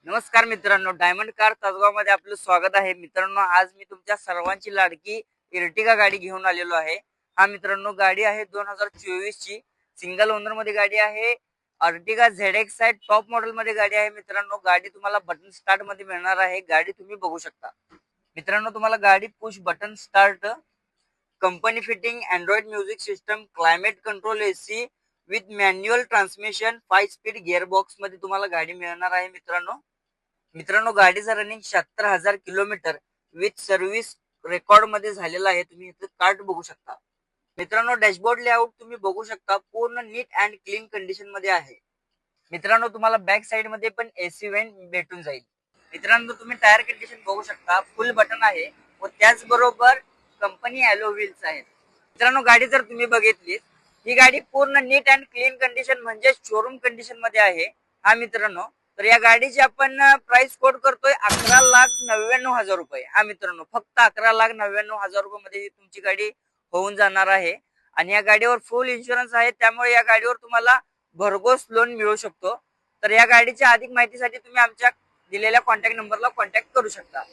नमस्कार मित्रांनो, diamond car Tasgaon मध्ये आपलं स्वागत आहे. मित्रांनो, आज मी तुमच्या सर्वांची लाडकी इर्टिगा गाडी घेऊन आलेलो आहे. हा मित्रांनो, गाडी आहे 2024 ची. सिंगल ओनर मध्ये गाडी आहे. अर्टिगा ZX आहे, टॉप मॉडेल मध्ये गाडी आहे. मित्रांनो, गाडी तुम्हाला बटन स्टार्ट मध्ये मिळणार आहे. गाडी तुम्ही बघू शकता. मित्रांनो, तुम्हाला गाडी push button start, company fitting, Android music system, climate control, AC with manual transmission, 5 speed gear box मध्ये तुम्हाला गाडी मिळणार आहे. मित्रांनो, गाडीचा running 76,000 kilometre with service record मध्ये झालेला आहे. तुम्ही इथे कार्ड बघू शकता. मित्रांनो, डॅशबोर्ड लेआउट तुम्ही बघू शकता, पूर्ण नीट अँड क्लीन कंडिशन मध्ये आहे. मित्रांनो, तुम्हाला बॅक साइड मध्ये पण AC वेंट भेटून जाईल. मित्रांनो, तुम्ही टायर कंडिशन बघू शकता, फुल बटन आहे व त्याचबरोबर कंपनी ॲलो व्हील्स आहेत. मित्रांनो, गाडी जर तुम्ही बघितली, ही गाडी पूर्ण नीट अँड क्लीन कंडिशन म्हणजे शोरूम कंडिशन मध्ये आहे. हा मित्रांनो, तर या गाडीची आपण प्राइस कोट करतोय 11,99,000 रुपये. हा मित्रांनो, फक्त 11,99,000 रुपये मध्ये तुमची गाडी होऊन जाणार आहे. आणि या गाडीवर फुल इन्शुरन्स आहे, त्यामुळे या गाडीवर तुम्हाला भरघोस लोन मिळू शकतो. तर या गाडीच्या अधिक माहितीसाठी तुम्ही आमच्या दिलेल्या कॉन्टॅक्ट नंबरला कॉन्टॅक्ट करू शकता.